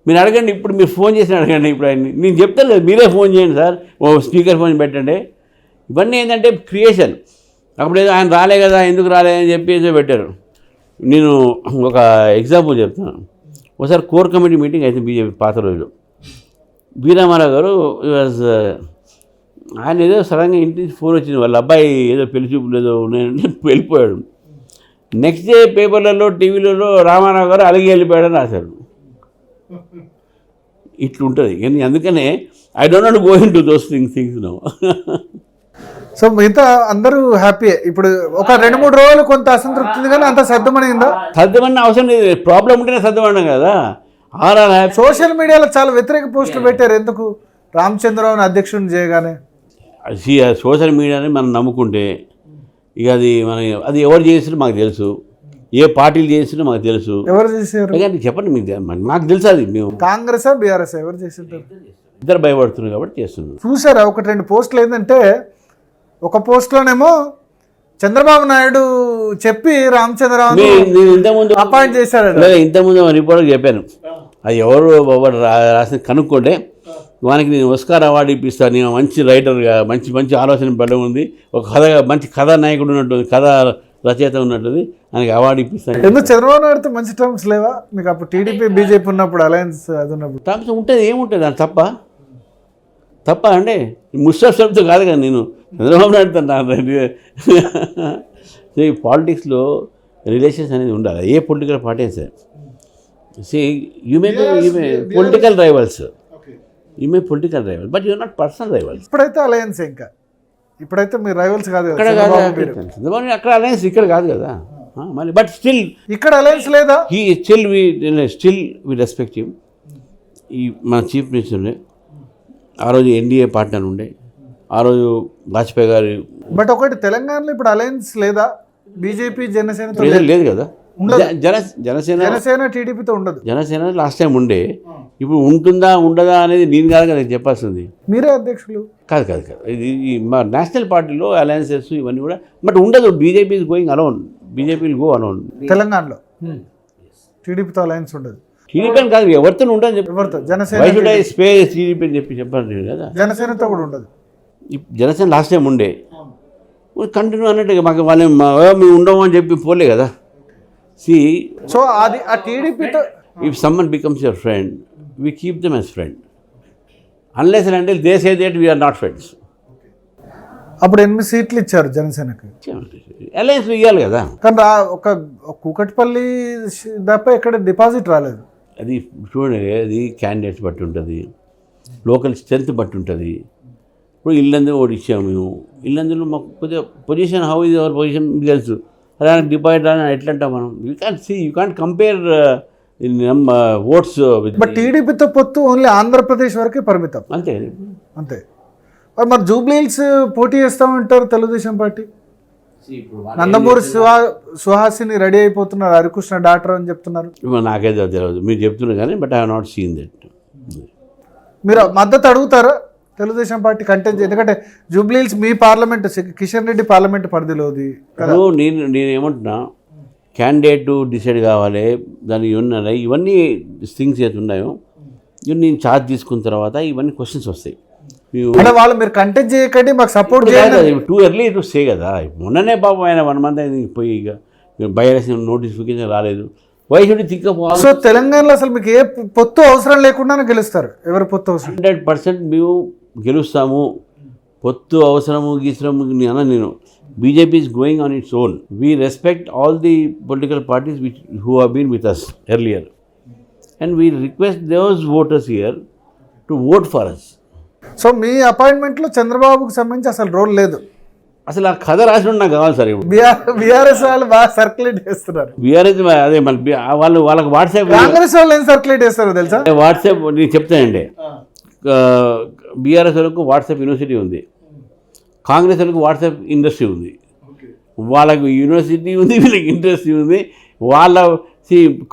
మీరు అడగండి, ఇప్పుడు మీరు ఫోన్ చేసి అడగండి. ఇప్పుడు ఆయన నేను చెప్తాను కదా, మీరే ఫోన్ చేయండి సార్, ఓ స్పీకర్ ఫోన్ పెట్టండి. ఇవన్నీ ఏంటంటే క్రియేషన్. అప్పుడు ఏదో ఆయన రాలే కదా, ఎందుకు రాలేదని చెప్పేసి పెట్టారు. నేను ఒక ఎగ్జాంపుల్ చెప్తాను. ఒకసారి కోర్ కమిటీ మీటింగ్ అయితే బీజేపీ పాత రోజులు, వీరామారావు గారు వాజ్, ఆయన ఏదో సడన్గా ఇంటి నుంచి ఫోన్ వచ్చింది, వాళ్ళ అబ్బాయి ఏదో పెళ్లి చూపులు ఏదో ఉన్నాయంటే వెళ్ళిపోయాడు. నెక్స్ట్ డే పేపర్లలో టీవీలలో రామారావు గారు అలిగి వెళ్ళిపోయాడని రాశారు. ఇట్లుంటుంది. కానీ అందుకనే I don't not go in to those things no. So మిగతా అందరూ హ్యాపీ. ఇప్పుడు ఒక 2-3 రోజులు కొంత అసంతృప్తి ఉంది, కానీ అంత సర్దుమనిందా? సర్దుమని అవసరం లేదు, ప్రాబ్లం ఉంటేనే సర్దుమన్నాం కదా. Are happy. సోషల్ మీడియాలో చాలా వ్యతిరేక పోస్టులు పెట్టారు. ఎందుకు? రామచంద్రరావుని అధ్యక్షుడిని చేయగానే సోషల్ మీడియాని మనం నమ్ముకుంటే ఇక అది ఎవరు చేసినా మాకు తెలుసు, ఏ పార్టీలు చేసినా మాకు తెలుసు. ఎవరు చేశారు చెప్పండి, మీకు మాకు తెలుసు. అది మేము కాంగ్రెస్ బీఆర్ఎస్ ఎవరు చేసింటారు? ఇద్దరు భయపడుతున్నారు కాబట్టి చేస్తున్నాం. చూసారా 1-2 పోస్టులు? ఏంటంటే ఒక పోస్ట్లోనేమో చంద్రబాబు నాయుడు చెప్పి రామచంద్రరావు ఇంతకుముందు అపాయింట్ చేశారు. ఇంతకుముందు రిపోర్టర్ చెప్పాను, అది ఎవరు రాసిన కనుక్కుంటే వానికి నేను ఆస్కార్ అవార్డు ఇప్పిస్తాను, నేను మంచి రైటర్గా మంచి మంచి ఆలోచన పడడం ఉంది, ఒక మంచి కథానాయకుడు ఉన్నట్టుంది, కథా రచయిత ఉన్నట్టుంది, ఆయనకి అవార్డు ఇప్పిస్తాను. ఎందుకు చంద్రబాబు నాయుడుతో మంచి టర్మ్స్ లేవా మీకు? అప్పుడు టీడీపీ బీజేపీ ఉన్నప్పుడు అలయన్స్ అది ఉన్నప్పుడు టర్మ్స్ ఉంటుంది. ఏముంటుంది అది? తప్ప అంటే ముస్టఫ్తో కాదు కదా, నేను చంద్రబాబు నాయుడుతో ఈ పాలిటిక్స్లో రిలేషన్స్ అనేది ఉండాలి. ఏ political party sir, you may political rivals, you may political rival, but you're not personal rivals. ఇప్పుడైతే అలయన్స్, ఇంకా ఇప్పుడైతే మీరు రైవల్స్ కాదు అక్కడ అక్కడ అలయన్స్ ఇక్కడ కాదు కదా మళ్ళీ. బట్ స్టిల్ ఇక్కడ అలయన్స్ లేదా? Still we respect him. ఈ మన చీఫ్ మినిస్టర్ ఉండే, ఆ రోజు ఎన్డీఏ పార్ట్నర్ ఉండే, ఆ రోజు వాజ్పేయి గారు. బట్ ఒకటి తెలంగాణలో ఇప్పుడు అలయన్స్ లేదా? బీజేపీ జనసేన లేదు కదా. జనసేన టీడీపీతో ఉండదు. జనసేన లాస్ట్ టైం ఉండే, ఇప్పుడు ఉంటుందా ఉండదా అనేది నేను కాదు కదా చెప్పాల్సింది. మీరే అధ్యక్షులు. కాదు ఇది మా నేషనల్ పార్టీలో అలయన్సెస్ ఇవన్నీ కూడా, బట్ ఉండదు. BJP is going alone, BJP will go alone. తెలంగాణలో టీడీపీతో అలయన్స్ ఉండదు. టీడీపీ అని కాదు, ఎవరితో ఉంటుంది చెప్పి, ఎవరితో? జనసేన టీడీపీ అని చెప్పాను కదా. జనసేనతో కూడా ఉండదు. జనసేన లాస్ట్ టైం ఉండే, కంటిన్యూ అన్నట్టుగా మాకు వాళ్ళు మేము ఉండము అని చెప్పి పోలే కదా. సో అది ఆ టీడీపీతో if someone becomes your friend, we keep them as friend, unless and until they say that we are not friends. అప్పుడు 8 సీట్లు ఇచ్చారు జనసేనకి, అలయన్స్ ఇవ్వాలి కదా. కానీ ఒక కూకట్పల్లి తప్ప ఎక్కడ డిపాజిట్ రాలేదు. అది చూడండి, అది క్యాండిడేట్స్ బట్టి ఉంటుంది, లోకల్ స్ట్రెంత్ బట్టి ఉంటుంది. ఇప్పుడు ఇల్లందు ఒకటి ఇచ్చాము మేము, ఇల్లందులో మాకు కొద్దిగా position, how is our position మీకు తెలుసు. అలా డిపాజిట్ అని ఎట్లా అంటాం మనం? You can't compare votes. But టీడీపీతో పొత్తు ఓన్లీ ఆంధ్రప్రదేశ్ వరకే పరిమితం, అంతే. మరి జూబ్లీ హిల్స్ పోటీ చేస్తామంటారు తెలుగుదేశం పార్టీ. నందమూరి సుహాసిని రెడీ అయిపోతున్నారు, హరికృష్ణ డాక్టర్ అని చెప్తున్నారు. నాకైతే తెలియదు, మీరు చెప్తున్నారు కానీ, but I have not seen that. మీరు మద్దతు అడుగుతారా తెలుగుదేశం పార్టీ కంటెంట్? ఎందుకంటే జూబ్లీ హిల్స్ మీ పార్లమెంట్, కిషన్ రెడ్డి పార్లమెంట్ పరిధిలోది కదా. నేను ఏమంటున్నా, క్యాండిడేట్ డిసైడ్ కావాలి, దానికి ఇవన్నీ థింగ్స్ ఏది ఉన్నాయో ఇవన్నీ నేను ఛార్జ్ తీసుకున్న తర్వాత ఇవన్నీ క్వశ్చన్స్ వస్తాయి. వాళ్ళు మీరు కంటెంట్ చేయకండి, మాకు సపోర్ట్ చేయాలి. టూ ఎర్లీ టు సే కదా. మొన్ననే పాపం ఆయన 1 month అయింది పోయి, ఇక బైఎలక్షన్ నోటిఫికేషన్ రాలేదు. Why should think of all? So తెలంగాణలో అసలు మీకు ఏ పొత్తు అవసరం లేకుండానే గెలుస్తారు. ఎవరు పొత్తు అవసరం? 100% మేము గెలుస్తాము. పొత్తు అవసరము గీసరము అన్న నేను. BJP is going on its own. We respect all the political parties who have been with us earlier, and we request those voters here to vote for us. So మీ అపాయింట్మెంట్లో చంద్రబాబుకి సంబంధించి అసలు రోల్ లేదు. అసలు ఆ కథ రాసి నాకు కావాలి సార్. ఇప్పుడు బీఆర్ఎస్ వాళ్ళు బాగా సర్క్యులేట్ చేస్తున్నారు. బీఆర్ఎస్ అదే మళ్ళీ వాళ్ళకి వాట్సాప్, కాంగ్రెస్ వాళ్ళు ఏం సర్క్యులేట్ చేస్తారు తెలుసా? వాట్సాప్ నేను చెప్తానండి. బీఆర్ఎస్ వాళ్ళకు వాట్సాప్ యూనివర్సిటీ ఉంది, కాంగ్రెస్ వాళ్ళకు వాట్సాప్ ఇండస్ట్రీ ఉంది. వాళ్ళకు యూనివర్సిటీ ఉంది, వీళ్ళకి ఇండస్ట్రీ ఉంది. వాళ్ళ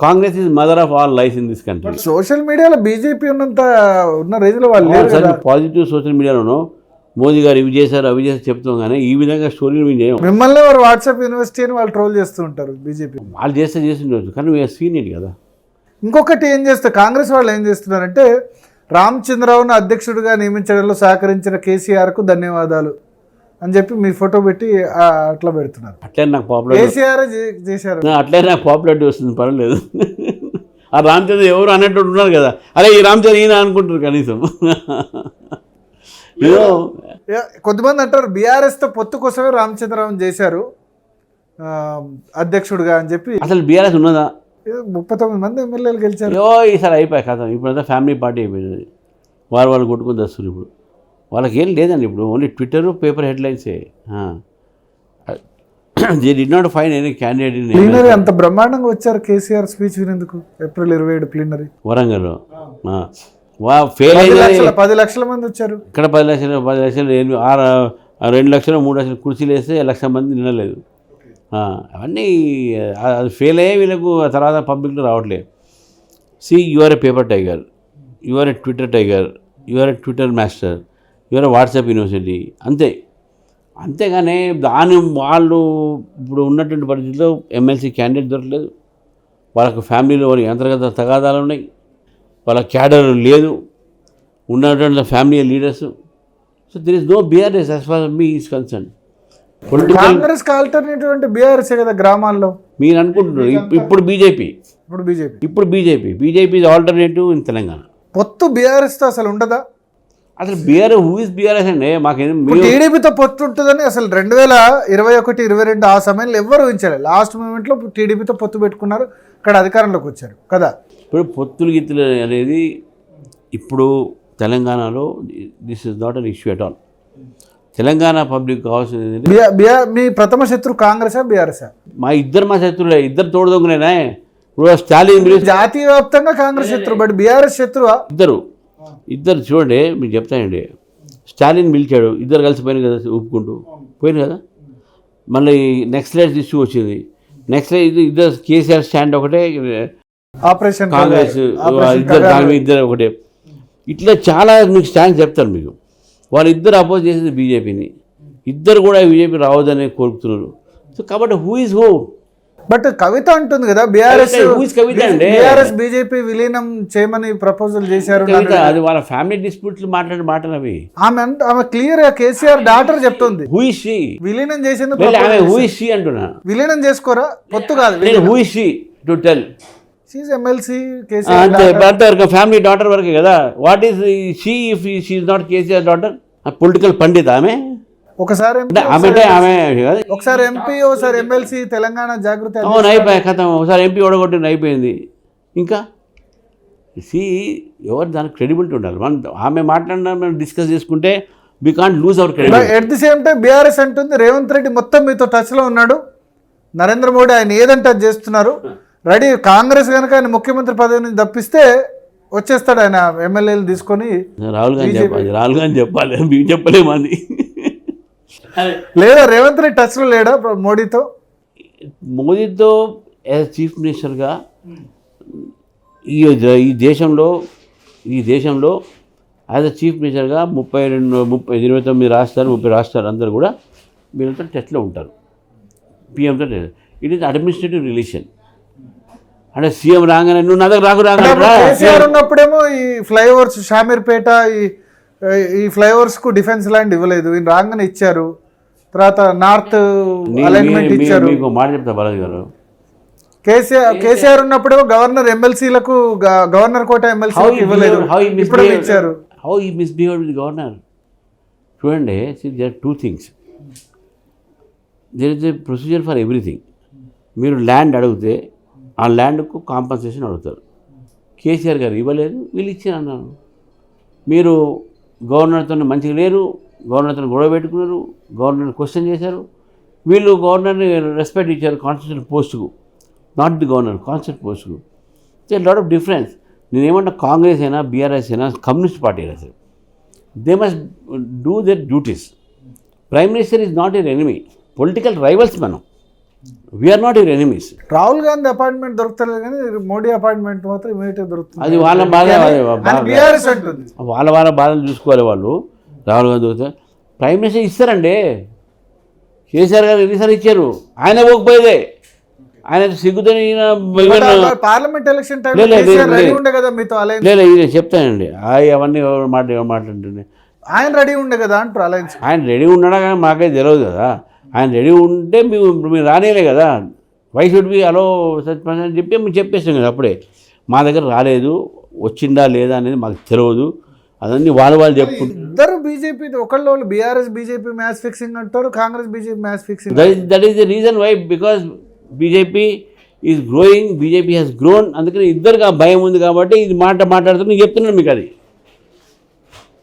Congress is mother of all life in this country. Social మీడియాలో బీజేపీ ఉన్న రేంజ్లో వాళ్ళు పాజిటివ్ సోషల్ మీడియాలోనూ మోదీ గారు ఇవి చేశారు అవి చేశారు చెప్తాం, కానీ ఈ విధంగా స్టోరీలు మేము చేయం. మిమ్మల్ని వారు వాట్సాప్ యూనివర్సిటీ అని వాళ్ళు ట్రోల్ చేస్తూ ఉంటారు బీజేపీ. వాళ్ళు చేస్తుండొచ్చు, కానీ వీఆర్ సీన్ ఇట్ కదా. ఇంకొకటి ఏం చేస్తారు కాంగ్రెస్ వాళ్ళు ఏం చేస్తున్నారంటే రామచంద్రరావును అధ్యక్షుడిగా నియమించడంలో సహకరించిన కేసీఆర్కు ధన్యవాదాలు అని చెప్పి మీ ఫోటో పెట్టి అట్లా పెడుతున్నారు. అట్లే నాకు పాపులర్ కేసీఆర్ చేశారు, అట్లే నాకు పాపులారిటీ వస్తుంది, పర్వాలేదు. ఆ రామచంద్ర ఎవరు అన్నట్టు ఉన్నారు కదా, అరే ఈ రామచంద్ర ఈయన అనుకుంటారు కనీసం. కొంతమంది అంటారు బీఆర్ఎస్తో పొత్తు కోసమే రామచంద్రరావు చేశారు అధ్యక్షుడిగా అని చెప్పి. అసలు బీఆర్ఎస్ ఉన్నదా? 39 మంది ఎమ్మెల్యేలు గెలిచారు. ఈసారి అయిపోయాయి కదా, ఇప్పుడంతా ఫ్యామిలీ పార్టీ అయిపోయింది. వాళ్ళు కొట్టుకుని వస్తున్నారు ఇప్పుడు. వాళ్ళకి ఏం లేదండి ఇప్పుడు, ఓన్లీ ట్విట్టర్ పేపర్ హెడ్లైన్సే. They did not find any candidate in plenary. అంత బ్రహ్మాండంగా వచ్చారు కేసీఆర్ స్పీచ్ వినేందుకు April 27 ప్లీనరీ వరంగల్. ఫెయిల్ అయింది. 10 లక్షల మంది వచ్చారు. ఇక్కడ 10 లక్షలు 2 లక్షలు 3 లక్షలు కుర్చీలు వేస్తే 1,00,000 మంది నిలలేదు. అవన్నీ అది ఫెయిల్ అయ్యే వీళ్ళకు తర్వాత పబ్లిక్లో రావట్లేదు. You are a paper tiger, you are a Twitter tiger, you are a Twitter master, you are a WhatsApp university, అంతేగానే వాళ్ళు ఇప్పుడు ఉన్నటువంటి పరిస్థితుల్లో ఎమ్మెల్సీ క్యాండిడేట్ దొరకలేదు. వాళ్ళకు ఫ్యామిలీలో అంతర్గత తగాదాలు ఉన్నాయి, వాళ్ళ క్యాడర్ లేదు, ఉన్నటువంటి family leaders. So there is no BRS as far me is concern. Congress alternative BRS కదా గ్రామాల్లో మీరు అనుకుంటున్నారు. ఇప్పుడు BJP is alternative in Telangana. పొత్తు బీఆర్ఎస్తో అసలు ఉండదా? అసలు హూ ఇస్ బీఆర్ఎస్ అండి? మాకేం టీడీపీతో పొత్తు ఉంటుందని అసలు 2021-22 ఆ సమయంలో ఎవ్వరు ఊహించలేదు. లాస్ట్ మూమెంట్లో టీడీపీతో పొత్తు పెట్టుకున్నారు, ఇక్కడ అధికారంలోకి వచ్చారు కదా. ఇప్పుడు పొత్తులు గిత్తులు అనేది ఇప్పుడు తెలంగాణలో this is not an issue at all. Telangana public కావాల్సింది మీ ప్రథమ శత్రు కాంగ్రెసా బీఆర్ఎస్? మా శత్రులే, ఇద్దరు తోడుదొంగలేనా. ఇప్పుడు స్టాలిన్ జాతీయ వ్యాప్తంగా కాంగ్రెస్ శత్రు, బట్ బీఆర్ఎస్ శత్రువా? ఇద్దరు చూడండి, మీకు చెప్తానండి. స్టాలిన్ పిలిచాడు, ఇద్దరు కలిసిపోయిన కదా, ఒప్పుకుంటూ పోయింది కదా. మళ్ళీ నెక్స్ట్లైట్స్ ఇష్యూ వచ్చింది, నెక్స్ట్లైట్ ఇద్దరు కేసీఆర్ స్టాండ్ ఒకటే, ఆపరేషన్ కాంగ్రెస్ ఇద్దరు ఒకటే. ఇట్లా చాలా మీకు స్టాండ్ చెప్తారు మీకు. వాళ్ళిద్దరు అపోజ్ చేసేది బీజేపీని, ఇద్దరు కూడా బీజేపీ రావద్దని కోరుకుతున్నారు. సో కాబట్టి హూ ఇస్ హూ? బట్ కవిత అంటుంది కదా బీఆర్ఎస్ బీజేపీ విలీనం చేయమని ప్రపోజల్ చేశారు. అది వాళ్ళ ఫ్యామిలీ డిస్ప్యూట్స్ మాట్లాడే మాటలు అవి. ఆమె క్లియర్ గా కేసీఆర్ డాటర్ చెప్తుంది హూ ఇస్ షీ విలీనం చేసింది. హూ ఇస్ షీ అంటున్నా, విలీనం చేసుకోరా, పొత్తు కాదు. Who is she to tell? She MLC KCR family daughter వరకే కదా. What is she if she is not KCR daughter? Political pundit ఆమె. ఒకసారి ఎంపీ, ఒకసారి ఎమ్మెల్సీ, తెలంగాణ జాగృతి. అవును, అయిపోయాయి కథం. ఒకసారి ఎంపీ ఓడగొట్టింది, అయిపోయింది. ఇంకా ఎవరు దానికి క్రెడిబిలిటీ ఉండాలి. ఆమె మాట్లాడిన మనం డిస్కస్ చేసుకుంటే we can't lose our credibility. At the same time BRS అంటుంది రేవంత్ రెడ్డి మొత్తం మీతో టచ్లో ఉన్నాడు, నరేంద్ర మోడీ ఆయన ఏదంటే అది చేస్తున్నారు, రెడీ. కాంగ్రెస్ కనుక ఆయన ముఖ్యమంత్రి పదవి నుంచి తప్పిస్తే వచ్చేస్తాడు ఆయన ఎమ్మెల్యేలు తీసుకొని. రాహుల్ గాంధీ చెప్పాలి, మేము చెప్పలేము అది. లేదా రేవంత్ రెడ్డి టచ్లో లేడా మోడీతో యాజ్ చీఫ్ మినిస్టర్గా ఈ దేశంలో యాజ్ అ చీఫ్ మినిస్టర్గా 29 రాష్ట్రాలు 30 రాష్ట్రాలు అందరూ కూడా వీళ్ళతో టచ్లో ఉంటారు. పిఎంతో ఇట్ ఈస్ అడ్మినిస్ట్రేటివ్ రిలేషన్. అంటే సీఎం రాగానే నువ్వు నా దగ్గర కేసీఆర్ ఉన్నప్పుడేమో ఈ ఫ్లైఓవర్స్ షామీర్పేట ఈ ఫ్లైఓవర్స్కు డిఫెన్స్ ల్యాండ్ ఇవ్వలేదు, ఈయన రాగానే ఇచ్చారు. తర్వాత నార్త్ అలైన్మెంట్ ఇచ్చారు. మీకు మాట చెప్తా బాలాజీ గారు, కేసీఆర్ ఉన్నప్పుడు గవర్నర్ ఎమ్మెల్సీలకు గవర్నర్ కోట ఎమ్మెల్సీలకు ఇవ్వలేదు, ఇప్పుడు ఇచ్చారు. How he misbehave with governor? చూడండి, there are 2 things. There is a procedure for everything. మీరు ల్యాండ్ అడిగితే ఆ ల్యాండ్కు కాంపన్సేషన్ అడుగుతారు. కేసీఆర్ గారు ఇవ్వలేదు, వీళ్ళు ఇచ్చారు అన్నారు. మీరు గవర్నర్తో మంచిగా లేరు, గవర్నర్తో గొడవ పెట్టుకున్నారు, గవర్నర్ని క్వశ్చన్ చేశారు. వీళ్ళు గవర్నర్ని రెస్పెక్ట్ ఇచ్చారు కాన్స్టిట్యూషన్ పోస్టుకు, నాట్ ది గవర్నర్, కాన్స్టిట్యూషన్ పోస్టుకు. There lot of difference. నేనేమన్నా కాంగ్రెస్ అయినా బీఆర్ఎస్ అయినా కమ్యూనిస్ట్ పార్టీ అయినా సరే, they must do their duties. Prime minister is not our enemy, political rivals మనం. We're not your enemies. Rahul Gandhi appointment దొరుకుతలేదు కానీ మోడీ అపాయింట్మెంట్ మాత్రం ఇమీడియట్గా దొరుకుతుంది. అది వాళ్ళ బాధ, వాళ్ళ బాధలు చూసుకోవాలి వాళ్ళు. రాహుల్ గాంధీ దొరుకుతారు, ప్రైమ్ మినిస్టర్ ఇస్తారండి. కేసీఆర్ గారు ఎన్నిసార్లు ఇచ్చారు, ఆయన పోకపోయేదే. ఆయన సిగ్గుతోని పార్లమెంట్ ఎలక్షన్ ఉండే కదా మీతో అలయన్స్. లేదు ఇది చెప్తానండి అవన్నీ మాట్లాడుతుంది. ఆయన రెడీ ఉండే కదా అంటారు అలయన్స్. ఆయన రెడీ ఉన్నాడా కానీ మాకైతే తెలియదు కదా. ఆయన రెడీ ఉంటే మీరు రానేలే కదా. Why should be allow such person అని చెప్పి మేము చెప్పేస్తాం కదా. అప్పుడే మా దగ్గర రాలేదు, వచ్చిందా లేదా అనేది మాకు తెలియదు. అదన్నీ వాళ్ళు చెప్పుకుంటారు. ఇద్దరు బీజేపీ ఒకళ్ళు బీఆర్ఎస్ బీజేపీ మ్యాచ్ ఫిక్సింగ్ అంటారు, Congress BJP match fixing. That is the reason why, because BJP is growing, BJP has grown. అందుకని ఇద్దరికి ఆ భయం ఉంది కాబట్టి ఇది మాట్లాడుతున్నా. నేను చెప్తున్నాను మీకు, అది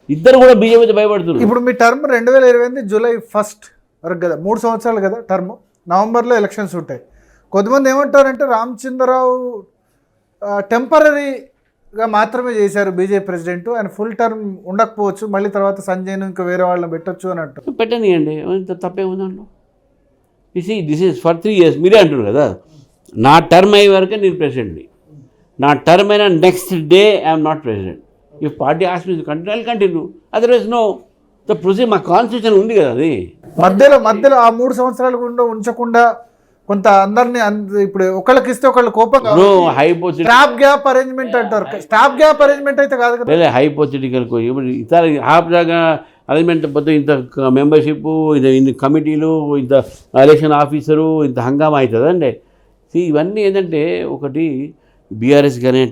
ఇద్దరు కూడా బీజేపీతో భయపడుతున్నారు. ఇప్పుడు మీ టర్మ్ 2028 జూలై 1 వరకు కదా, 3 సంవత్సరాలు కదా టర్మ్. నవంబర్లో ఎలక్షన్స్ ఉంటాయి. కొంతమంది ఏమంటారంటే రామచంద్రరావు టెంపరీగా మాత్రమే చేశారు బీజేపీ ప్రెసిడెంట్, ఆయన ఫుల్ టర్మ్ ఉండకపోవచ్చు, మళ్ళీ తర్వాత సంజయ్ను ఇంకా వేరే వాళ్ళని పెట్టచ్చు అని అంటారు. పెట్టనియండి, తప్పే ఉందండి. This is for 3 years. మీరే అంటారు కదా, నా టర్మ్ అయ్యే వరకే నేను ప్రెసిడెంట్ని, నా టర్మ్ అయినా next day I'm not president. If party ask me to continue, otherwise no. The procedure మా కాన్స్టిట్యూషన్ ఉంది కదా. అది మధ్యలో ఆ 3 సంవత్సరాలు కూడా ఉంచకుండా కొంత అందరినీ ఇప్పుడు ఒకళ్ళకి ఇస్తే ఒకళ్ళు కోపం. స్టాప్ గ్యాప్ అరేంజ్మెంట్ అంటారు. స్టాప్ గ్యాప్ అరేంజ్మెంట్ అయితే కాదు కదా, హైపోథెటికల్ ఇతర హాఫ్ జాగా అరేంజ్మెంట్ పోతే ఇంత మెంబర్షిప్, ఇన్ని కమిటీలు, ఇంత ఎలక్షన్ ఆఫీసరు, ఇంత హంగామా అవుతుందండి. ఇవన్నీ ఏంటంటే, ఒకటి బీఆర్ఎస్ కానీ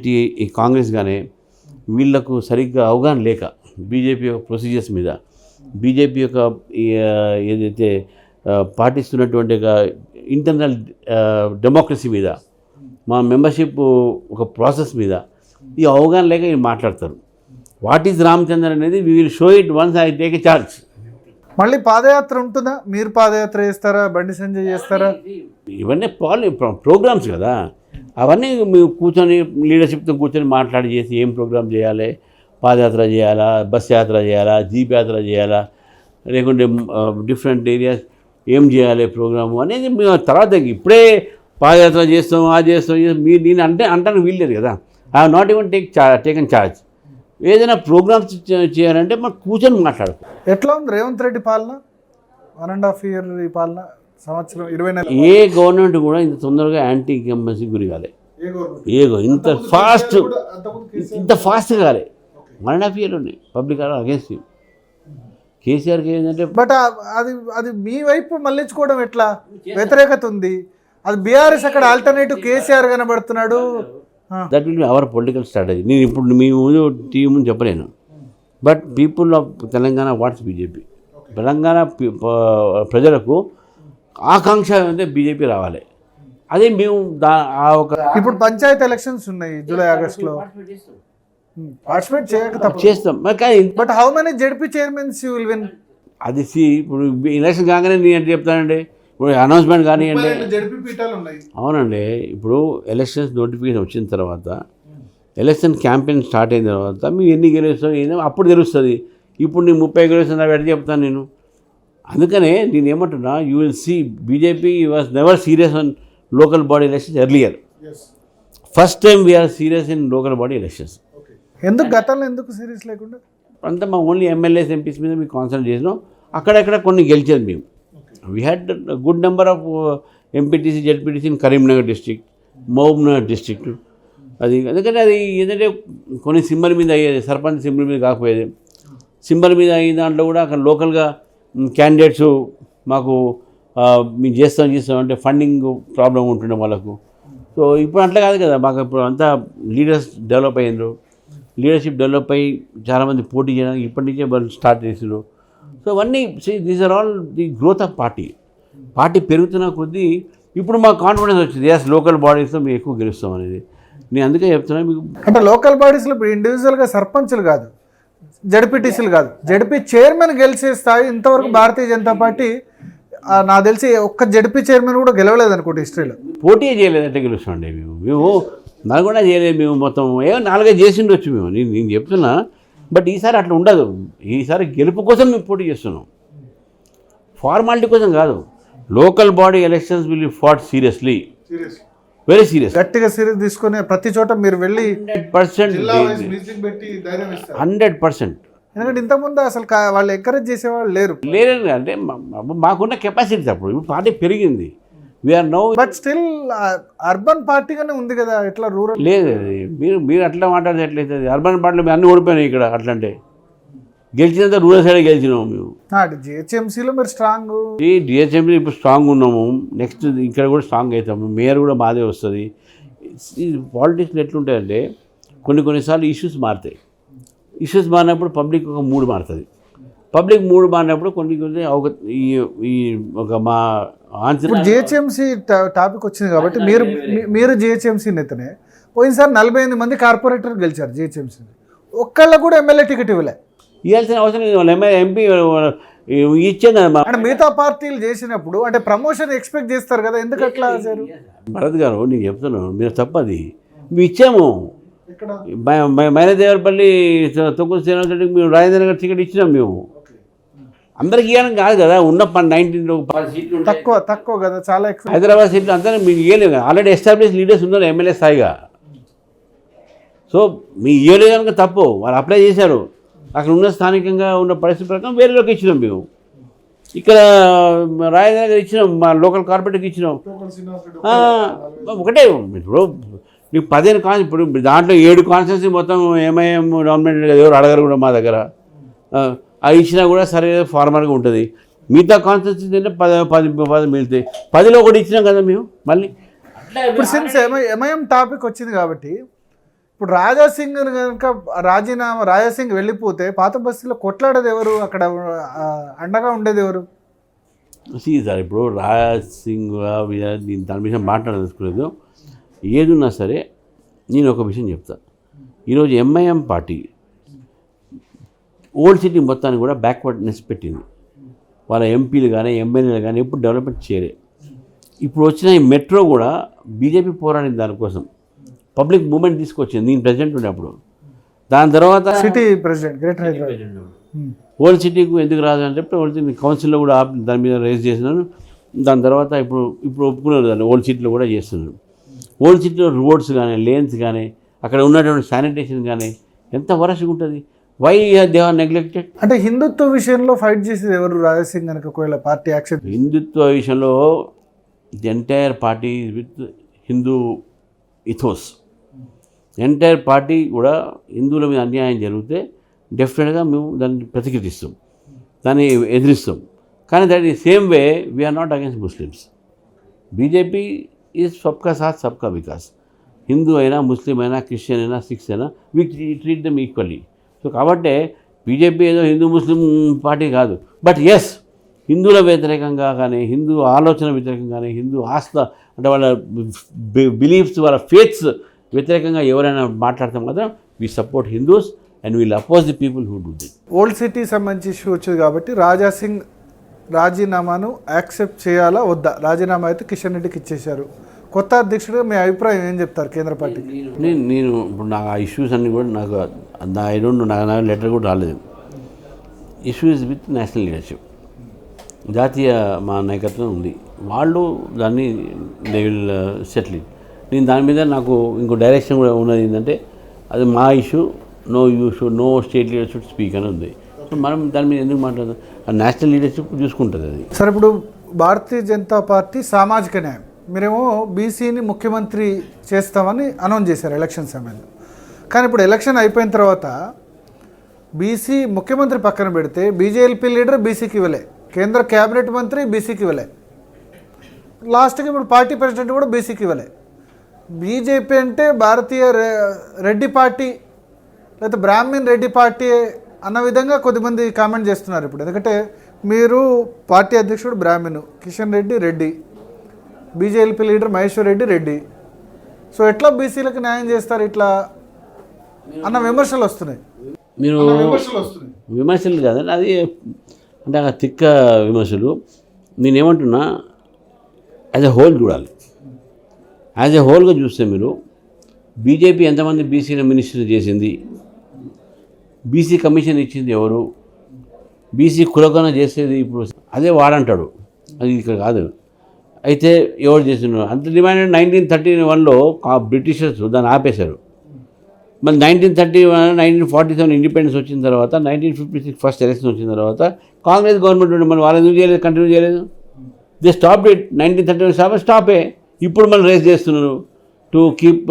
ఈ కాంగ్రెస్ కానీ వీళ్ళకు సరిగ్గా అవగాహన లేక బీజేపీ యొక్క ప్రొసీజర్స్ మీద, బీజేపీ యొక్క ఏదైతే పాటిస్తున్నటువంటి ఇంటర్నల్ డెమోక్రసీ మీద, మా మెంబర్షిప్ ఒక ప్రాసెస్ మీద ఈ అవగాహన లేక మాట్లాడతారు. వాట్ ఈజ్ రామచంద్ర అనేది we will show it once I take a charge. మళ్ళీ పాదయాత్ర ఉంటుందా? మీరు పాదయాత్ర చేస్తారా, బండి సంజయ్ చేస్తారా? ఇవన్నీ ప్రోగ్రామ్స్ కదా. అవన్నీ మేము కూర్చొని లీడర్షిప్తో కూర్చొని మాట్లాడి చేసి ఏం ప్రోగ్రామ్ చేయాలి, పాదయాత్ర చేయాలా, బస్ యాత్ర చేయాలా, జీప్ యాత్ర చేయాలా, లేకుంటే డిఫరెంట్ ఏరియాస్ ఏం చేయాలి ప్రోగ్రాము అనేది మేము తర్వాత. ఇప్పుడే పాదయాత్ర చేస్తాం, మీరు నేను అంటాను వీల్లేదు కదా. I have not even taken charge. ఏదైనా ప్రోగ్రామ్స్ చేయాలంటే మనం కూర్చొని మాట్లాడుతాం. ఎట్లా ఉంది రేవంత్ రెడ్డి పాలన? 1.5 year ఈ పాలన, సంవత్సరం 20 నెలలు. ఏ గవర్నమెంట్ కూడా ఇంత తొందరగా యాంటీ ఇన్కంబెన్సీ గురి కాలే. ఇంత ఫాస్ట్ కాలే. 1.5 year ఉన్నాయి పబ్లిక్ అగేన్స్ట్ కేసీఆర్కి. ఏంటంటే బట్ అది మీ వైపు మళ్ళించుకోవడం ఎట్లా? వ్యతిరేకత ఉంది. అది బీఆర్ఎస్ అక్కడ ఆల్టర్నేటివ్ కేసీఆర్ కనబడుతున్నాడు. That will be our political strategy. నేను ఇప్పుడు మీ ముందు టీవీ ముందు చెప్పలేను. But people of Telangana wants BJP. తెలంగాణ ప్రజలకు ఆకాంక్ష అంటే బీజేపీ రావాలి. అదే మేము ఇప్పుడు పంచాయతీ ఎలక్షన్స్ ఉన్నాయి జూలై ఆగస్టులో. పార్టిసిపేట్ చేయక తప్ప చేస్తాం. But how many ZP chairmans you will win? అది ఇప్పుడు ఎలక్షన్ కాగానే నేను అంటే చెప్తానండి. ఇప్పుడు అనౌన్స్మెంట్ కానివ్వండి. అవునండి. ఇప్పుడు ఎలక్షన్స్ నోటిఫికేషన్ వచ్చిన తర్వాత, ఎలక్షన్ క్యాంపెయిన్ స్టార్ట్ అయిన తర్వాత మేము ఎన్ని గెలుస్తాం ఏదో అప్పుడు తెలుస్తుంది. ఇప్పుడు నేను 30 గెలుస్తున్నా పెట్టి చెప్తాను నేను. అందుకనే నేను ఏమంటున్నా, you will see BJP was never serious on local body elections earlier. First time we are serious in local body elections. ఎందుకు గతంలో ఎందుకు సీరియస్ లేకుండా? అంతా మా ఓన్లీ ఎమ్మెల్యేస్ ఎంపీస్ మీద మేము కాన్సన్ట్రేట్ చేసినాం. అక్కడెక్కడ కొన్ని గెలిచేది మేము. We had good number of MPTC ZPTC in Karimnagar district, Mahabubnagar district. అది ఎందుకంటే అది ఏంటంటే కొన్ని సింబల్ మీద అయ్యేది, సర్పంచ్ సింబల్ మీద కాకపోయేది. సింబల్ మీద అయిన దాంట్లో కూడా అక్కడ లోకల్గా క్యాండిడేట్స్ మాకు మేము చేస్తాం అంటే ఫండింగ్ ప్రాబ్లం ఉంటుండే వాళ్ళకు. సో ఇప్పుడు అట్లా కాదు కదా. మాకు ఇప్పుడు అంతా లీడర్స్ డెవలప్ అయ్యారు. లీడర్షిప్ డెవలప్ అయ్యి చాలామంది పోటీ చేయడానికి ఇప్పటి నుంచే వాళ్ళు స్టార్ట్ చేసారు. సో అవన్నీ these are all the growth of party. Party పెరుగుతున్న కొద్దీ ఇప్పుడు మాకు కాన్ఫిడెన్స్ వచ్చింది, ఎస్ లోకల్ బాడీస్లో మేము ఎక్కువ గెలుస్తాం అనేది. నేను అందుకే చెప్తున్నా మీకు. అంటే లోకల్ బాడీస్లో ఇప్పుడు ఇండివిజువల్గా సర్పంచులు కాదు, జడ్పీటీసీలు కాదు, జడ్పీ చైర్మన్ గెలిచే స్థాయి ఇంతవరకు భారతీయ జనతా పార్టీ నాకు తెలిసి ఒక్క జడ్పీ చైర్మన్ కూడా గెలవలేదు అనుకోండి హిస్టరీలో. పోటీ చేయలేదంటే గెలుస్తామండి మేము నల్గొండ చేయలేదు. మేము మొత్తం 4-5 చేసిండొచ్చు మేము. నేను చెప్తున్నా. బట్ ఈసారి అట్లా ఉండదు. ఈసారి గెలుపు కోసం మేము పోటీ చేస్తున్నాం, ఫార్మాలిటీ కోసం కాదు. Local body elections will be fought seriously, very serious, గట్టిగా సీరియస్ తీసుకుని ప్రతి చోట మీరు వెళ్ళి 100%. ఎందుకంటే ఇంతకుముందు అసలు వాళ్ళు ఎంకరేజ్ చేసేవాళ్ళు లేరు అంటే మాకున్న కెపాసిటీస్ అప్పుడు. ఇప్పుడు పార్టీ పెరిగింది. We're now. But still urban పార్టీగానే ఉంది కదా, ఎట్లా రూరల్ లేదు అది మీరు అట్లా మాట్లాడితే ఎట్లయితుంది? అర్బన్ పార్టీలో మేము అన్నీ ఓడిపోయినాయి ఇక్కడ. అట్లా అంటే గెలిచినంత రూరల్ సైడే గెలిచినాము మేము. జిహెచ్ఎంసీలో మీరు స్ట్రాంగ్, ఈ డిహెచ్ఎంసీ ఇప్పుడు స్ట్రాంగ్ ఉన్నాము. నెక్స్ట్ ఇక్కడ కూడా స్ట్రాంగ్ అవుతాము. మేయర్ కూడా మాదే వస్తుంది. ఈ పాలిటిక్స్లో ఎట్లుంటాయంటే కొన్నిసార్లు ఇష్యూస్ మారుతాయి. ఇష్యూస్ మారినప్పుడు పబ్లిక్ ఒక మూడు మారుతుంది. పబ్లిక్ మూడు మారినప్పుడు కొన్ని ఈ ఒక మా ఆన్సర్. జిహెచ్ఎంసీ టాపిక్ వచ్చింది కాబట్టి మీరు జిహెచ్ఎంసీ నేతనే. పోయినసారి 48 మంది కార్పొరేటర్ గెలిచారు జిహెచ్ఎంసీ. ఒక్కళ్ళ కూడా ఎమ్మెల్యే టికెట్ ఇవ్వలే. ఇవ్వాల్సిన అవసరం లేదు. వాళ్ళ ఎంపీ ఇచ్చేది అంటే మిగతా పార్టీలు చేసినప్పుడు అంటే ప్రమోషన్ ఎక్స్పెక్ట్ చేస్తారు కదా, ఎందుకు అట్లా చేశారు? భరత్ గారు నేను చెప్తున్నాను, మీరు తప్పది. మేము ఇచ్చాము. మైనదేవరపల్లి తొక్కుడు శ్రీనివాస్ రెడ్డికి మేము రాజేంద్ర గారి టికెట్ ఇచ్చినాం. మేము అందరికి ఇవ్వడం కాదు కదా, ఉన్న 19 సీట్లు తక్కువ కదా, చాలా ఎక్కువ. హైదరాబాద్ సీట్లు అంతా మీకు ఇవ్వలేము. ఆల్రెడీ ఎస్టాబ్లిష్ లీడర్స్ ఉన్నారు ఎమ్మెల్యే స్థాయిగా. సో మీ ఇవ్వలేదు కనుక తప్పు. వాళ్ళు అప్లై చేశారు. అక్కడ ఉన్న స్థానికంగా ఉన్న పరిస్థితి ప్రకారం వేరేలోకి ఇచ్చినాం. మేము ఇక్కడ రాజేంద్ర గారు ఇచ్చినాం, మా లోకల్ కార్పొరేటర్కి ఇచ్చినాం. ఒకటే ఇప్పుడు నీకు 15 ఇప్పుడు దాంట్లో 7 కాన్స్టిట్యున్సీ మొత్తం ఎంఐఎం గవర్నమెంట్ ఎవరు అడగరు కూడా మా దగ్గర. అవి ఇచ్చినా కూడా సరే ఫార్మర్గా ఉంటుంది. మిగతా కాన్స్టిట్యున్సీ అంటే 10 మిగులుతాయి. 10లో ఒకటి ఇచ్చినాం కదా మేము. మళ్ళీ ఇప్పుడు సిన్స్ ఎంఐఎం టాపిక్ వచ్చింది కాబట్టి ఇప్పుడు రాజాసింగ్ కనుక రాజాసింగ్ వెళ్ళిపోతే పాత బస్తీలో కొట్లాడేది ఎవరు? అక్కడ అండగా ఉండేది ఎవరు? సార్ ఇప్పుడు రాజాసింగ్ నేను దాని విషయం మాట్లాడదలుచుకోలేదు. ఏదున్నా సరే నేను ఒక విషయం చెప్తా. ఈరోజు ఎంఐఎం పార్టీ ఓల్డ్ సిటీ మొత్తాన్ని కూడా బ్యాక్వర్డ్నెస్ పెట్టింది. వాళ్ళ ఎంపీలు కానీ ఎమ్మెల్యేలు కానీ ఎప్పుడు డెవలప్మెంట్ చేయలే. ఇప్పుడు వచ్చిన ఈ మెట్రో కూడా బీజేపీ పోరాడింది దానికోసం. పబ్లిక్ మూమెంట్ తీసుకొచ్చింది. నేను ప్రెసిడెంట్ ఉన్నప్పుడు. దాని తర్వాత city president greater Hyderabad old సిటీకు ఎందుకు రాదు అని చెప్పి ఓల్డ్ సిటీ కౌన్సిల్లో కూడా దాని మీద రేజ్ చేసినాను. దాని తర్వాత ఇప్పుడు ఒప్పుకున్నారు దాన్ని ఓల్డ్ సిటీలో కూడా చేస్తున్నారు. ఓల్డ్ సిటీలో రోడ్స్ కానీ లేన్స్ కానీ అక్కడ ఉన్నటువంటి శానిటేషన్ కానీ ఎంత వరస్ట్గా ఉంటుంది. Why they are neglected? అంటే హిందుత్వ విషయంలో ఫైట్ చేసేది ఎవరు? రాజాసింగ్ కనుక ఒకవేళ పార్టీ యాక్షన్ హిందుత్వ విషయంలో the entire party with Hindu ethos. Entire party కూడా హిందువుల మీద అన్యాయం జరిగితే డెఫినెట్గా మేము దాన్ని ప్రతిఘటిస్తాం, దాన్ని ఎదిరిస్తాం. కానీ that the same way we are not against Muslims. BJP is సబ్కా సాత్ సబ్కా వికాస్. హిందూ అయినా ముస్లిం అయినా క్రిస్టియన్ అయినా సిక్స్ అయినా we treat them equally. So కాబట్టి బీజేపీ ఏదో హిందూ ముస్లిం పార్టీ కాదు. బట్ ఎస్, హిందువుల వ్యతిరేకంగా కానీ హిందూ ఆలోచన వ్యతిరేకంగా కానీ హిందూ ఆస్థ అంటే వాళ్ళ బిలీఫ్స్ వాళ్ళ ఫేత్స్ వ్యతిరేకంగా ఎవరైనా మాట్లాడతాం కదా, we support Hindus and wheel oppose the people who do దిట్. Old city సంబంధించి ఇష్యూ వచ్చింది కాబట్టి రాజాసింగ్ రాజీనామాను యాక్సెప్ట్ చేయాలా వద్దా? రాజీనామా అయితే కిషన్ రెడ్డికి ఇచ్చేశారు. కొత్త అధ్యక్షుడిగా మీ అభిప్రాయం ఏం చెప్తారు కేంద్ర పార్టీకి? నేను ఇప్పుడు నాకు ఆ ఇష్యూస్ అన్నీ కూడా నాకు ఐ డోంట్ నో, నాకు లెటర్ కూడా రాలేదు. ఇష్యూస్ విత్ నేషనల్ లీడర్షిప్, జాతీయ మా నాయకత్వం ఉంది. వాళ్ళు దాన్ని దే విల్ సెటిల్ ఇట్. నేను దాని మీద నాకు ఇంకో డైరెక్షన్ కూడా ఉన్నది. ఏంటంటే అది మా issue, no state leadership speak అని ఉంది. మనం దాని మీద ఎందుకు మాట్లాడదాం? నేషనల్ లీడర్షిప్ చూసుకుంటుంది అది. సరే, ఇప్పుడు భారతీయ జనతా పార్టీ సామాజిక న్యాయం, మీరేమో బీసీని ముఖ్యమంత్రి చేస్తామని అనౌన్స్ చేశారు ఎలక్షన్ సమయంలో. కానీ ఇప్పుడు ఎలక్షన్ అయిపోయిన తర్వాత బీసీ ముఖ్యమంత్రి పక్కన పెడితే బీజేపీ లీడర్ బీసీకి ఇవ్వలే, కేంద్ర క్యాబినెట్ మంత్రి బీసీకి ఇవ్వలే, లాస్ట్కి ఇప్పుడు పార్టీ ప్రెసిడెంట్ కూడా బీసీకి ఇవ్వలే. బీజేపీ అంటే భారతీయ రెడ్డి పార్టీ లేకపోతే బ్రాహ్మణ్ రెడ్డి పార్టీ అన్న విధంగా కొద్దిమంది కామెంట్ చేస్తున్నారు ఇప్పుడు. ఎందుకంటే మీరు పార్టీ అధ్యక్షుడు Brahman Kishan Reddy Reddy, BJP leader Maheshwar Reddy Reddy. So ఎట్లా బీసీలకు న్యాయం చేస్తారు ఇట్లా అన్న విమర్శలు వస్తున్నాయి. మీరు విమర్శలు కాదండి, అది అంటే ఆ తిక్క విమర్శలు. నేనేమంటున్నా, యాజ్ ఎ హోల్ చూడాలి. యాజ్ ఎ హోల్గా చూస్తే మీరు బీజేపీ ఎంతమంది బీసీల మినిస్టర్ చేసింది, బీసీ కమిషన్ ఇచ్చింది ఎవరు, బీసీ కులగన చేసేది ఇప్పుడు అదే వాడంటాడు, అది ఇక్కడ కాదు. అయితే ఎవరు చేస్తున్నారు అంత డిమాండ్? 1931లో బ్రిటిషర్స్ దాన్ని ఆపేశారు. మళ్ళీ 1931, 1947 ఇండిపెండెన్స్ వచ్చిన తర్వాత 1956 ఫస్ట్ ఎలక్షన్ వచ్చిన తర్వాత కాంగ్రెస్ గవర్నమెంట్ ఉండే, మళ్ళీ వాళ్ళు ఎందుకు చేయలేదు, కంటిన్యూ చేయలేదు? దే స్టాప్ ఇట్ 1937 స్టాపే. ఇప్పుడు మనం రేస్ చేస్తున్నారు to keep,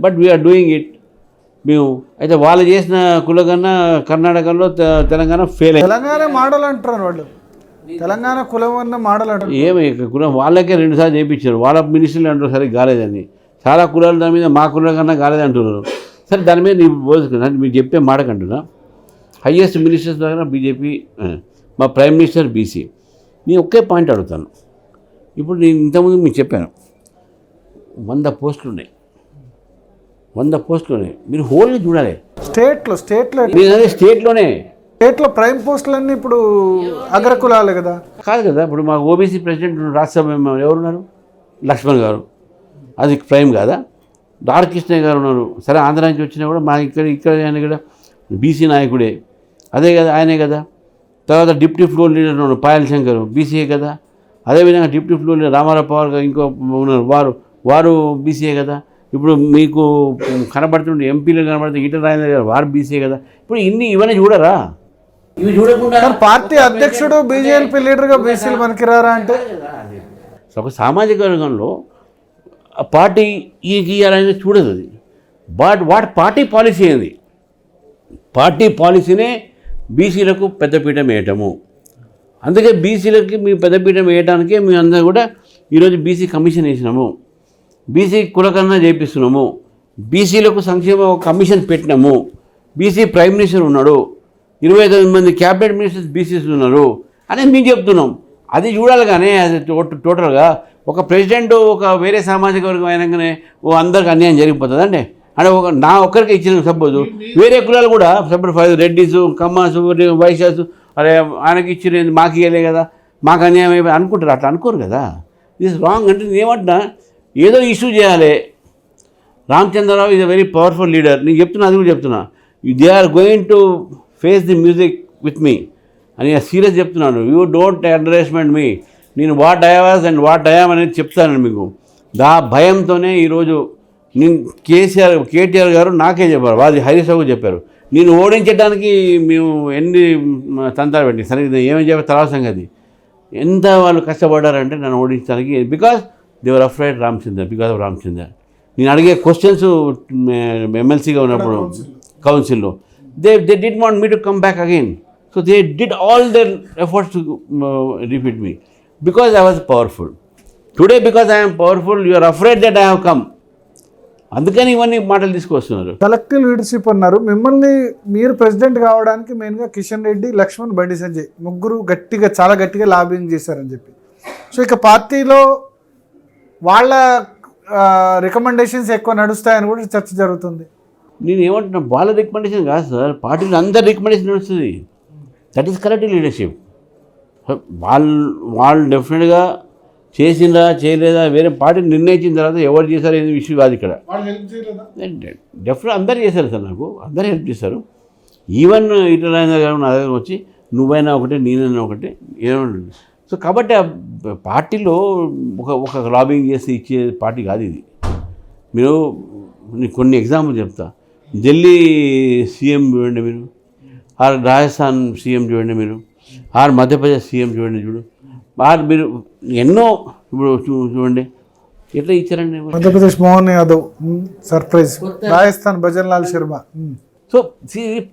but we are doing it. మేము అయితే వాళ్ళు చేసిన కులగన్నా కర్ణాటకలో తెలంగాణ ఫెయిల్ అయింది. తెలంగాణ మోడల్ అంటారు వాళ్ళు, తెలంగాణ కులం అన్న మోడల్ అంటారు. ఏమి కులం వాళ్ళకే 2 సార్లు చేయించారు, వాళ్ళ మినిస్టర్లు అంటారు సరే కాలేదని. చాలా కులాలు దాని మీద మా కులం కన్నా కాలేదు అంటున్నారు. సరే దాని మీద నీకు పోదుకున్నా మీకు చెప్పే మాటకంటున్నా. హయ్యెస్ట్ మినిస్టర్స్ దగ్గర బీజేపీ, మా ప్రైమ్ మినిస్టర్ బీసీ. నేను ఒకే పాయింట్ అడుగుతాను. ఇప్పుడు నేను ఇంతకుముందు మీకు చెప్పాను 100 పోస్టులు ఉన్నాయి, 100 పోస్టులు ఉన్నాయి. మీరు హోల్ని చూడాలి. స్టేట్లో నేను అదే స్టేట్లోనే ప్రైమ్ పోస్టులన్నీ ఇప్పుడు అగ్రకులాలే కదా. కాదు కదా. ఇప్పుడు మా ఓబీసీ ప్రెసిడెంట్ రాజ్యసభ ఎవరున్నారు? లక్ష్మణ్ గారు, అది ప్రైమ్ కాదా? కృష్ణ గారు ఉన్నారు. సరే ఆంధ్ర నుంచి వచ్చినా కూడా మా ఇక్కడ ఆయన కూడా బీసీ నాయకుడే, అదే కదా, ఆయనే కదా. తర్వాత డిప్యూటీ ఫ్లోర్ లీడర్ ఉన్నారు పాయల్ శంకర్, బీసీఏ కదా. అదేవిధంగా deputy floor leader Ramarao Pawar గారు ఇంకో ఉన్నారు, వారు బీసీఏ కదా. ఇప్పుడు మీకు కనబడుతుండే ఎంపీలు కనబడుతుంది ఈటల రాజేంద్ర గారు, వారు బీసీఏ కదా. ఇప్పుడు ఇవన్నీ చూడరా? ఇవి చూడకుండా పార్టీ అధ్యక్షుడు బీజేపీ లీడర్గా బీసీలు పనికిరారా అంటే ఒక సామాజిక వర్గంలో పార్టీ ఇవ్వాలనేది చూడదు అది. బట్ పార్టీ పాలసీ ఏంది? పార్టీ పాలసీనే బీసీలకు పెద్దపీఠం వేయటము. అందుకే బీసీలకి మీ పెద్దపీఠం వేయటానికే మేము అందరూ కూడా ఈరోజు బీసీ కమిషన్ వేసినాము, బీసీ కులకన్నా చేపిస్తున్నాము, బీసీలకు సంక్షేమ కమిషన్ పెట్టినాము, బీసీ ప్రైమ్ మినిస్టర్ ఉన్నాడు, 29 మంది క్యాబినెట్ మినిస్టర్స్ బీసీస్ ఉన్నారు అనేది మేము చెప్తున్నాం. అది చూడాలి. కానీ అది టోటల్గా ఒక ప్రెసిడెంట్ ఒక వేరే సామాజిక వర్గం అయినాకనే అందరికి అన్యాయం జరిగిపోతుంది అంటే నా ఒక్కరికి ఇచ్చిన సపోజ్ వేరే కులాలు కూడా సపోజ్ రెడ్డిస్, కమ్మాస్, వైశ్యాస్, అరే ఆయనకి ఇచ్చిన మాకు ఇవ్వలే కదా, మాకు అన్యాయం అయిపోయి అనుకుంటారు. అట్లా అనుకోరు కదా. This wrong. అంటే నేను ఏమంటున్నా, ఏదో ఇష్యూ చేయాలి. Ramachandra Rao is a very powerful leader. నేను చెప్తున్నా, అది కూడా చెప్తున్నా. They are going to face the music with me అని సీరియస్ చెప్తున్నాను. యూ డోంట్ అండర్ ఎస్టిమేట్ మీ. నేను what I was and what I am అనేది చెప్తాను మీకు. భయంతోనే ఈరోజు నేను కేటీఆర్ గారు నాకే చెప్పారు, వాది హరీష్ రావు చెప్పారు, నేను ఓడించడానికి మేము ఎన్ని తంత్రాలు పెట్టి సరే ఏమని చెప్పారు తర్వాత సంగతి. ఎంత వాళ్ళు కష్టపడ్డారంటే నన్ను ఓడించడానికి, because they're afraid Ramachandra, because of Ramachandra. నేను అడిగే క్వశ్చన్స్ ఎమ్మెల్సీగా ఉన్నప్పుడు కౌన్సిల్లో they didn't want me to come back again. So they did all their efforts to defeat me because I was powerful. Today because I am powerful, you are afraid that I have come. అందుకని ఇవన్నీ మాటలు తీసుకొస్తున్నారు. Collective leadership అన్నారు. మిమ్మల్ని మీరు president కావడానికి మెయిన్గా కిషన్ రెడ్డి, లక్ష్మణ్, బండి సంజయ్ ముగ్గురు చాలా గట్టిగా లాబింగ్ చేశారని చెప్పి. సో ఇక పార్టీలో వాళ్ళ రికమెండేషన్స్ ఎక్కువ నడుస్తాయని కూడా చర్చ జరుగుతుంది. నేను ఏమంటున్నా, వాళ్ళ రికమెండేషన్ కాదు సార్, పార్టీలో అందరి రికమెండేషన్ వస్తుంది. That is correct leadership. వాళ్ళు డెఫినెట్గా చేసిందా చేయలేదా వేరే పార్టీ నిర్ణయించిన తర్వాత ఎవరు చేశారు ఏది ఇష్యూ కాదు ఇక్కడ. డెఫినెట్ అందరు చేశారు సార్, నాకు అందరు హెల్ప్ చేశారు. ఈవెన్ ఈటల రాజేంద్ర గారు నా దగ్గర వచ్చి నువ్వైనా ఒకటే నేనైనా ఒకటే ఏమంటుంది. సో కాబట్టి ఆ పార్టీలో ఒక లాబింగ్ చేసి ఇచ్చే పార్టీ కాదు ఇది. మీరు కొన్ని ఎగ్జాంపుల్ చెప్తా. ఢిల్లీ సీఎం చూడండి మీరు, ఆర్ రాజస్థాన్ సీఎం చూడండి మీరు, ఆర్ మధ్యప్రదేశ్ సీఎం చూడు, ఆర్ మీరు ఎన్నో ఇప్పుడు చూడండి ఎట్లా ఇచ్చారండి. Madhya Pradesh Mohan Yadav surprise, Rajasthan bhajan Lal Sharma. So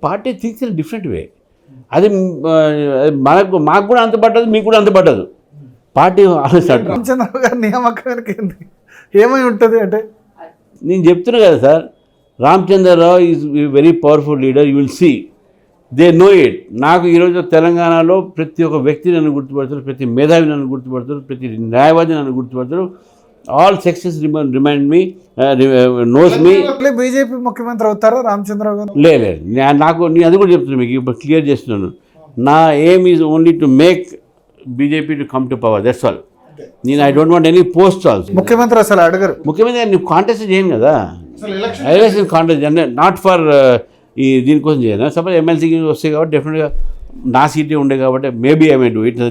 party thinks in different way. అది మాకు కూడా అంత పడ్డదు, మీకు కూడా అంత పడ్డదు. పార్టీ ఆలోచన రామచంద్రరావు గారి నియామకానికి ఏమై ఉంటుంది అంటే నేను చెప్తున్నా కదా sir, Ramachandrarao is very powerful leader. You will see, they know it. నాకు ఈరోజు తెలంగాణలో ప్రతి ఒక్క వ్యక్తి నన్ను గుర్తుపడతారు, ప్రతి మేధావి నన్ను గుర్తుపడతారు, ప్రతి న్యాయవాది నన్ను గుర్తుపడతారు. All success remind me, knows me. BJP ముఖ్యమంత్రి అవుతారా రామచంద్రరావు గారు? లేదు, నేను అది కూడా చెప్తున్నాను మీకు, ఇప్పుడు క్లియర్ చేస్తున్నాను. నా aim is only to make BJP to come to power, that's all. నేను I don't want any post also. ముఖ్యమంత్రి అసలు అడగరు. ముఖ్యమంత్రి నువ్వు కాంటెస్ట్ చేయను కదా, ఎలక్షన్ కాంటెస్ట్ అంటే నాట్ ఫర్ ఈ దీనికోసం చేయను. సపోజ్ ఎమ్మెల్సీకి వస్తాయి కాబట్టి డెఫినెట్గా నా సీటే ఉండే కాబట్టి maybe I may do it,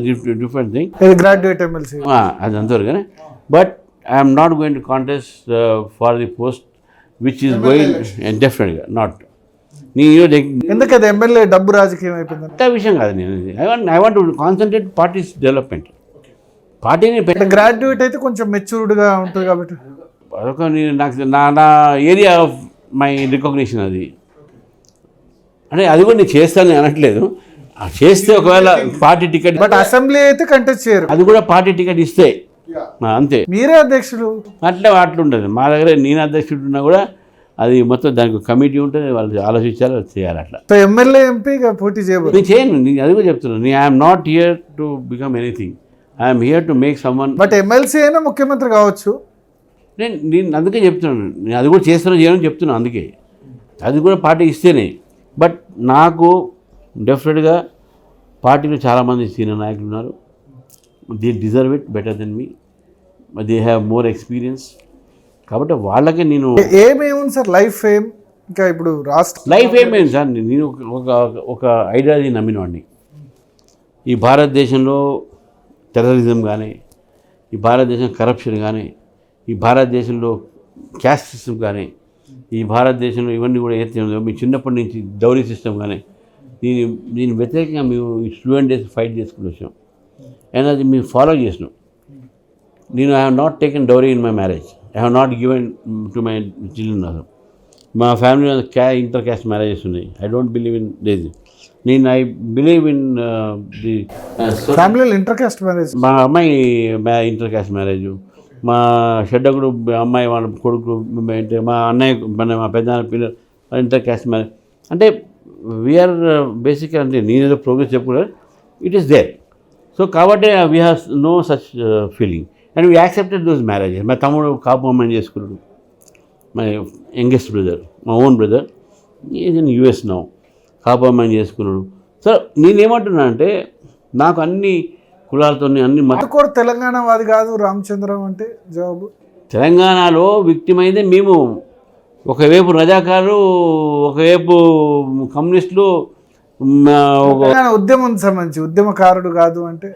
different thing. Graduate MLC అది అంతవరకునే. But I'm not going to contest for the post which is going, డెఫినెట్గా నాట్. ఎందుకు అది ఎమ్మెల్యే డబ్బు రాజకీయం అయిపోయింది అంత విషయం కాదు. నేను I want to concentrate parties development. పార్టీని గ్రాడ్యుయేట్ అయితే కొంచెం మెచ్యూర్డ్గా ఉంటుంది కాబట్టి అదొక నాకు నా ఏరియా ఆఫ్ మై రికగ్నిషన్ అది. అంటే అది కూడా నేను చేస్తాను అనట్లేదు, చేస్తే ఒకవేళ పార్టీ టికెట్, బట్ అసెంబ్లీ అయితే కంటెస్ట్ చేయరు, అది కూడా పార్టీ టికెట్ ఇస్తే అంతే. మీరే అధ్యక్షులు అట్లుంటుంది మా దగ్గర. నేను అధ్యక్షుడు ఉన్నా కూడా అది మొత్తం దానికి కమిటీ ఉంటుంది, వాళ్ళు ఆలోచించాలి, వాళ్ళు చేయాలి. అట్లా సో ఎమ్మెల్యే ఎంపీగా పోటీ చేయబోదు నేను చేయను, నేను అది కూడా చెప్తున్నాను. I'm not here to become anything, I'm here to make someone. But MLC అయినా ముఖ్యమంత్రి కావచ్చు. నేను అందుకే చెప్తున్నాను, నేను అది కూడా చేస్తాను చేయని చెప్తున్నాను. అందుకే అది కూడా పార్టీ ఇస్తేనే. బట్ నాకు డెఫినెట్గా పార్టీలో చాలామంది సీనియర్ నాయకులు ఉన్నారు, they deserve it better than me, they have more experience. కాబట్టి వాళ్ళకే నేను ఏమేమి సార్ లైఫ్ ఏం, ఇంకా ఇప్పుడు రాష్ట్ర లైఫ్ ఏమేమి సార్, నేను ఒక ఐడియాలజీ నమ్మినవాడిని. ఈ భారతదేశంలో టెర్రరిజం కానీ, ఈ భారతదేశం కరప్షన్ కానీ, ఈ భారతదేశంలో క్యాస్ట్ సిస్టమ్ కానీ, ఈ భారతదేశంలో ఇవన్నీ కూడా ఏదైతే ఉందో మీ చిన్నప్పటి నుంచి డౌరీ సిస్టమ్ కానీ, దీని వ్యతిరేకంగా మేము ఈ స్టూడెంట్ డేస్ ఫైట్ చేసుకుని వచ్చాం. అండ్ అది మేము ఫాలో చేసినాం. నేను I have not taken dowry in my marriage, I have not given to my children. అసలు మా ఫ్యామిలీ ఇంటర్ క్యాస్ట్ మ్యారేజెస్ ఉన్నాయి. I don't believe in this. I believe in the ఫ్యామిలీలో ఇంటర్ క్యాస్ట్ మ్యారేజ్. మా అమ్మాయి inter caste marriage, మా షెడ్డకుడు అమ్మాయి వాళ్ళ కొడుకు, మా అన్నయ్య మా పెద్ద పిల్లలు ఇంటర్ క్యాస్ట్ మ్యారేజ్. అంటే వీఆర్ బేసిక్, అంటే నేనేదో ప్రోగ్రెస్ చెప్పుకున్నాను, ఇట్ ఈస్ దేర్. సో కాబట్టి we have no such feeling and we accepted those marriages. మా తమ్ముడు కాపు అమ్మాయిని చేసుకున్నాడు, మై యంగెస్ట్ బ్రదర్, మా own brother is in US now, Kapu అమ్మాయిని చేసుకున్నాడు. సో నేనేమంటున్నా అంటే నాకు అన్ని కులాలతో అన్ని కూడా తెలంగాణ వాది కాదు రామచంద్రరావు అంటే జవాబు. తెలంగాణలో విక్టిమ్ అయితే మేము, ఒకవైపు రజాకారులు, ఒకవైపు కమ్యూనిస్టులు. ఉద్యమం సంబంధించి ఉద్యమకారుడు కాదు అంటే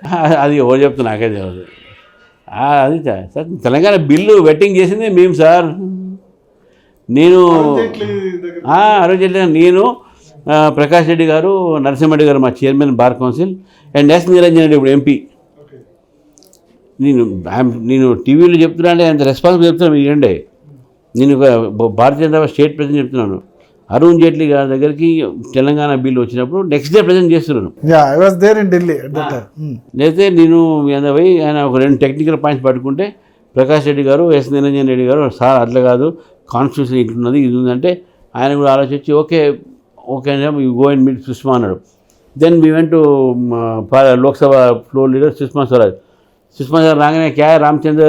అది ఎవరు చెప్తున్నా నాకే తెలియదు. అది సార్ తెలంగాణ బిల్లు వెట్టింగ్ చేసింది మేము సార్. నేను నేను ప్రకాష్ రెడ్డి గారు, నరసింహరెడ్డి గారు మా chairman bar council, and S Niranjan Reddy ఇప్పుడు ఎంపీ. నేను టీవీలో చెప్తున్నా, అంత రెస్పాన్సిబుల్ చెప్తున్నాను. ఏంటంటే నేను భారతీయ జనతా స్టేట్ ప్రెసిడెంట్ చెప్తున్నాను. అరుణ్ జైట్లీ గారి దగ్గరికి తెలంగాణ బిల్లు వచ్చినప్పుడు నెక్స్ట్ డే ప్రజెంట్ చేస్తున్నాను. అయితే నేను పోయి ఆయన ఒక 2 టెక్నికల్ పాయింట్స్ పట్టుకుంటే ప్రకాష్ రెడ్డి గారు, ఎస్ నిరంజన్ రెడ్డి గారు, సార్ అట్లా కాదు, కాన్స్టిట్యూషన్ ఇట్లున్నది, ఇది ఉందంటే ఆయన కూడా ఆలోచించి okay you go and meet Sushma అన్నాడు. Then we went to Lok Sabha floor leader Sushma Swaraj. Sushma sir రాగానే క్యా రామచంద్ర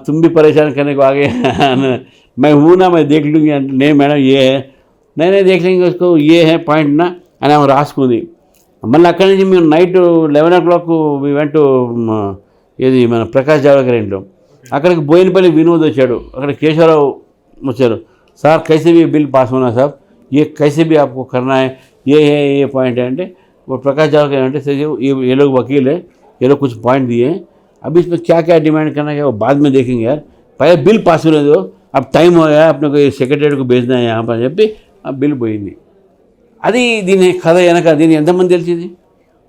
तुम भी परेशान करने को आ गए मैं हूँ ना, मैं देख लूँगी అంటే नहीं మేడం ये है, नहीं देख लेंगे उसको, ये है పాయింట్ నా అని ఆమె రాసుకుంది. మళ్ళీ అక్కడి నుంచి మేము నైట్ 11 o'clock వీ వెంట్ ఏది మన ప్రకాష్ జావడేకర్ ఇంట్లో. అక్కడికి బోయినపల్లి వినోద్ వచ్చాడు, అక్కడ కేశవరావు వచ్చారు. సార్ कैसे भी बिल पास होना साहब, ये कैसे भी आपको करना है, ये है ये पॉइंट है. అంటే प्रकाश जावड़ेकर అంటే ये लोग वकील है, ये लोग कुछ पॉइंट दिए हैं, अब इसमें क्या क्या डिमांड करना है वो बाद में देखेंगे यार, पहले बिल पास होने दो, अब टाइम हो गया, अपने को सेक्रेटरी को भेजना है यहाँ पर చెప్పి ఆ బిల్ పోయింది. అది దీని కథ వెనక దీని ఎంతమంది తెలిసింది?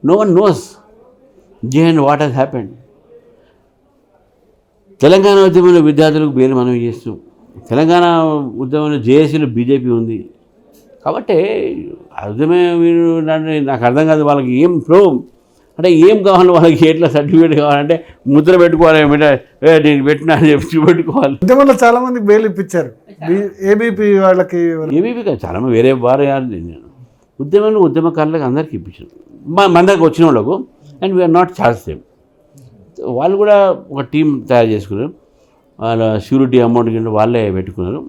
No one knows and what has happened. Telangana ఉద్యమంలో విద్యార్థులకు బెయిల్ మనవి చేస్తాం. తెలంగాణ ఉద్యమంలో జేఏసీలో బీజేపీ ఉంది. కాబట్టి అర్థమే మీరు నాకు అర్థం కాదు. వాళ్ళకి ఏం అంటే ఏం కావాలి, వాళ్ళకి ఎట్లా సర్టిఫికేట్ కావాలంటే ముద్ర పెట్టుకోవాలి, నేను పెట్టినా అని చెప్పి చూపెట్టుకోవాలి. ఉద్యమంలో చాలామంది బెయిల్ ఇప్పించారు, ఏబీపీ వాళ్ళకి. ఏబీపీ కాదు, చాలామంది వేరే వారు నేను ఉద్యమంలో ఉద్యమకారులకు అందరికీ ఇప్పించాను, మన దగ్గరకు వచ్చిన వాళ్ళకు. And we are not charge them. వాళ్ళు కూడా ఒక టీం తయారు చేసుకున్నారు, వాళ్ళ షూరిటీ అమౌంట్ కింద వాళ్ళే పెట్టుకున్నారు.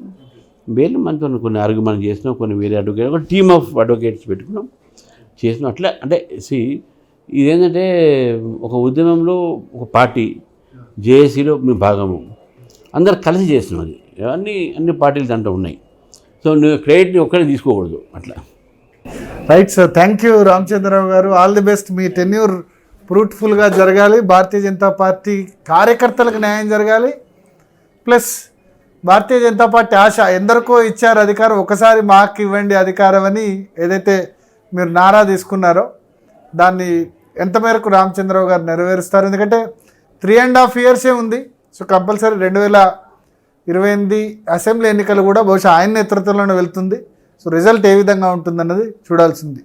బెయిల్ మనతో కొన్ని ఆర్గ్యుమెంట్ చేసినాం, కొన్ని వేరే అడ్వకేట్, ఒక టీమ్ ఆఫ్ అడ్వకేట్స్ పెట్టుకున్నాం, చేసినాం. అట్లా అంటే ఇదేంటంటే ఒక ఉద్యమంలో ఒక పార్టీ జేఏసీలో మీ భాగము అందరు కలిసి చేస్తున్నాం. అది అన్ని పార్టీలు దాంట్లో ఉన్నాయి. సో నువ్వు క్రెడిట్ని ఒక్కడే తీసుకోకూడదు. అట్లా right sir, thank you Ramachandra Rao గారు. All the best. Me tenure ఫ్రూట్ఫుల్గా జరగాలి, భారతీయ జనతా పార్టీ కార్యకర్తలకు న్యాయం జరగాలి, ప్లస్ భారతీయ జనతా పార్టీ ఆశ ఎందరికో ఇచ్చారు అధికారం, ఒకసారి మాకు ఇవ్వండి అధికారం అని ఏదైతే మీరు నారా తీసుకున్నారో దాన్ని ఎంత మేరకు రామచంద్రరావు గారు నెరవేరుస్తారు? ఎందుకంటే 3.5 years ఉంది. సో కంపల్సరీ 2028 అసెంబ్లీ ఎన్నికలు కూడా బహుశా ఆయన నేతృత్వంలోనే వెళ్తుంది. సో రిజల్ట్ ఏ విధంగా ఉంటుందన్నది చూడాల్సింది.